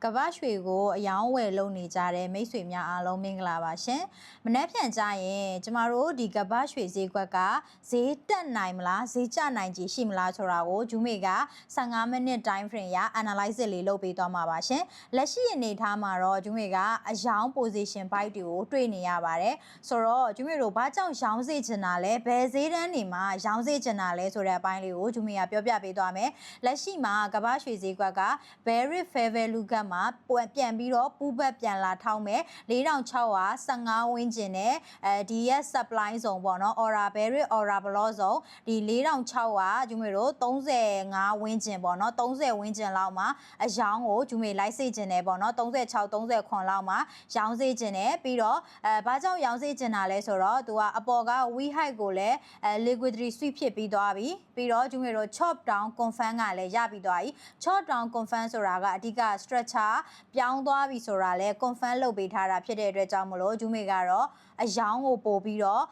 ကဘာရွှေကိုအယောင်းဝယ်လုပ်နေကြတဲ့မိတ်ဆွေများအားလုံးမင်္ဂလာပါရှင်။မနေ့ပြန်ကြရင်ကျမတို့ဒီကဘာရွှေဈေးကွက်ကဈေးတက်နိုင်မလားဈေးကျနိုင်ခြေရှိမလားဆိုတာကိုဂျူမေက15မိနစ် time frame ရ analysis လေးလုပ်ပေးသွားမှာပါရှင်။လက်ရှိအနေထားမှာတော့ဂျူမေကအယောင်း position buy တွေကိုတွေ့နေရပါတယ်။ဆိုတော့ဂျူမေတို့ဘာကြောင့်ရောင်းစေချင်တာလဲဘယ်ဈေးတန်းတွေမှာရောင်းစေချင်တာလဲဆိုတဲ့အပိုင်းလေးကိုဂျူမေကပြောပြပေးသွားမယ်။လက်ရှိမှာကဘာရွှေဈေးကွက်က very fair value ကမှာပြန်ပြီးတော့ပူးဘက်ပြန်လာထောင်းမယ်4615ဝန်းကျင်နဲ့ဒီရဲ့ supply ဇုံပေါ့နော် aura berry aura block ဇုံဒီ4600ဂျူမေတို့35ဝန်းကျင်ပေါ့နော်30ဝန်းကျင်လောက်မှာအယောင်းကိုဂျူမေလိုက်စေခြင်းတယ်ပေါ့နော်36 39လောက်မှာရောင်းစေခြင်းတယ်ပြီးတော့ဘာကြောင့်ရောင်းစေခြင်းတာလဲဆိုတော့သူကအပေါ်က we height ကိုလည်းliquidity sweep ဖြစ်ပြီးသွားပြီပြီးတော့ဂျူမေတို့ chop down confirm ကလည်းရပြီးသွားပြီ chop down confirm ဆိုတာကအဓိက structure ပြောင်းသွားပြီဆိုတာလဲ confirm လုပ်ပေးထားတာဖြစ်တဲ့အတွက်ကြောင့်မလို့ဂျူမေကတော့အယောင်းကိုပို့ပြီးတော့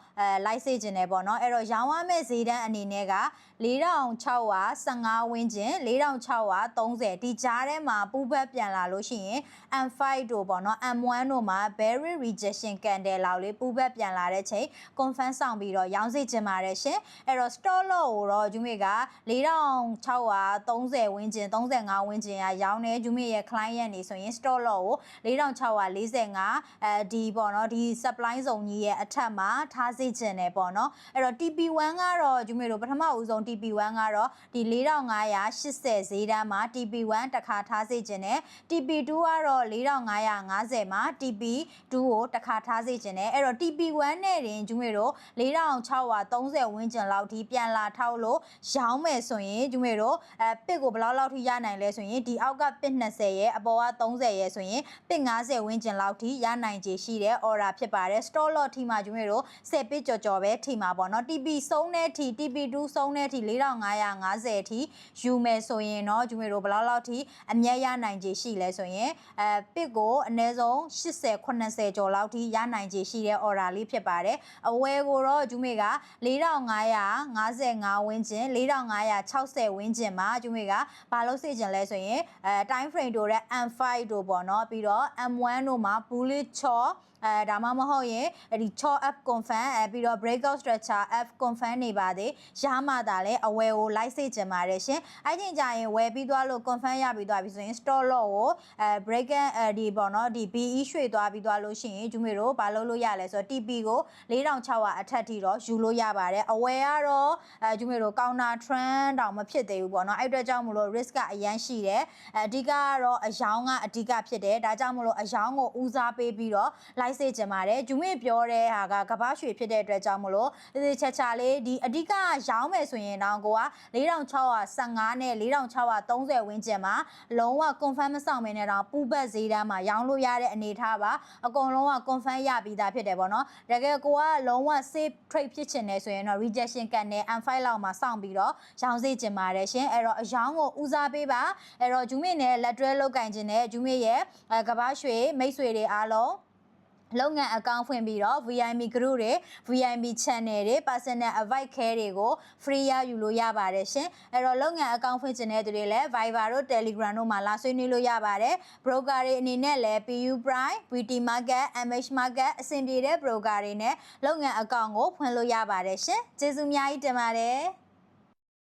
လိုက်စေခြင်းတယ်ပေါ့နော်အဲ့တော့ရောင်းရမယ့်ဈေးတန်းအနေနဲ့က4615ဝန်းကျင်4630ဒီကြားထဲမှာပူးဘက်ပြန်လာလို့ရှိရင် M5 တို့ပေါ့နော် M1 တို့မှာ berry rejection candle လောက်လေးပူးဘက်ပြန်လာတဲ့ချိန် confirm ဆောင်ပြီးတော့ရောင်းစေခြင်းပါတယ်ရှင်အဲ့တော့ stop loss ကိုတော့ဂျူမေက4630ဝန်းကျင်35ဝန်းကျင်ကရောင်းနေဂျူမေရဲ့ client နေဆိုရင် stop loss ကို4645ဒီပေါ့နော်ဒီ supply ဇုံကြီးရဲ့အထက်မှာထားစေခြင်းတယ်ပေါ့နော်အဲ့တော့ TP1 ကတော့ဂျူမေတို့ပထမဦးဆုံး TP1 ကတော့ဒီ4580ဈေးတန်းမှာ TP1 တစ်ခါထားစေခြင်းတယ် TP2 ကတော့4550မှာ TP2 ကိုတစ်ခါထားစေခြင်းတယ်အဲ့တော့ TP1 နဲ့တင်ဂျူမေတို့4630ဝန်းကျင်လောက်ထိပြန်လာထောက်လို့ရောင်းမယ်ဆိုရင်ဂျူမေတို့ပစ်ကိုဘယ်လောက်ထိရနိုင်လဲဆိုရင်ဒီအောက်ကပစ်20ရဲ့အပေါ်က30ရဲ့ဆိုရင်ပစ်50ဝန်းကျင်လောက်ထိရနိုင်ခြေရှိတဲ့ order ဖြစ်ပါတယ် stop loss ထိမှာဂျူမေတို့10ပစ်ကြော်ပဲထိမှာပေါ့နော် TP ဆုံးတဲ့ထိ TP2 ဆုံးတဲ့ထိ4550ထိယူမယ်ဆိုရင်တော့ဂျူမေတို့ဘယ်လောက်ထိအမြတ်ရနိုင်ခြေရှိလဲဆိုရင်ပစ်ကိုအနည်းဆုံး80 90ကျော်လောက်ထိရနိုင်ခြေရှိတဲ့ order လေးဖြစ်ပါတယ်အဝယ်ကိုတော့ဂျူမေက4555ဝန်းကျင်4560ဝန်းကျင်မှာဂျူမေကဘာလို့စေချင်လဲဆိုရင်time frame တို့တဲ့ M5 တို့ပေါ့နော်ပြီးတော့ M1 တို့မှာ bullish chopဒါမှမဟုတ်ရင်ဒီ chop F confirm ပြီးတော့ breakout structure F confirm နေပါသေးရမှသာလဲအဝယ်ကိုလိုက်စေချင်ပါတယ်ရှင်အဲ့ချိန်ကျရင်ဝယ်ပြီးသွားလို့ confirm ရပြီးသွားပြီဆိုရင် stop loss ကိုbreak ဒီပေါ့နော်ဒီ BE ရွှေ့သွားပြီးသွားလို့ရှိရင်ဂျူမေတို့ဘာလုပ်လို့ရလဲဆိုတော့ TP ကို4600အထက်ထိတော့ယူလို့ရပါတယ်အဝယ်ကတော့ဂျူမေတို့ counter trend တောင်မဖြစ်သေးဘူးပေါ့နော်အဲ့အတွက်ကြောင့်မလို့ risk ကအရန်ရှိတယ်အဓိကကတော့အယောင်းကအဓိကဖြစ်တယ်ဒါကြောင့်မလို့အယောင်းကိုဦးစားပေးပြီးတော့လိုက်စေချင်ပါတယ်ဂျူမေပြောတဲ့ဟာကကဘာရွှေဖြစ်တဲ့အတွက်ကြောင့်မလို့ဒီချက်လေးဒီအဓိကရောင်းမယ်ဆိုရင်တော့ကိုက4615နဲ့4630ဝန်းကျင်မှာလုံးဝ confirm မဆောင်မင်းနဲ့တော့ပူးဘက်ဈေးတန်းမှာရောင်းလို့ရတဲ့အနေထားပါအကုန်လုံးက confirm ရပြီးသားဖြစ်တယ်ပေါ့နော်တကယ်ကိုကလုံးဝ safe trade ဖြစ်ချင်တယ်ဆိုရင်တော့ rejection ကန်နဲ့ M5 လောက်မှာစောင့်ပြီးတော့ရောင်းစေချင်ပါတယ်ရှင်အဲ့တော့အယောင်းကိုဦးစားပေးပါအဲ့တော့ဂျူမေနဲ့လက်တွဲလောက်ကင်ခြင်းနဲ့ဂျူမေရဲ့ကဘာရွှေမိတ်ဆွေတွေအားလုံးလုပ်ငန်းအကောင့်ဖွင့်ပြီးတော့ VIP group တွေ VIP channel တွေ personal advice care တွေကို free ရယူလို့ရပါတယ်ရှင်အဲ့တော့လုပ်ငန်းအကောင့်ဖွင့်ခြင်းတဲ့သူတွေလည်း Viber တို့ Telegram တို့မှာလာဆွေးနွေးလို့ရပါတယ် broker တွေအနေနဲ့လည်း PU Prime, VT Market, MH Market အဆင်ပြေတဲ့ broker တွေနဲ့လုပ်ငန်းအကောင့်ကိုဖွင့်လို့ရပါတယ်ရှင်ကျေးဇူးအများကြီးတင်ပါတယ်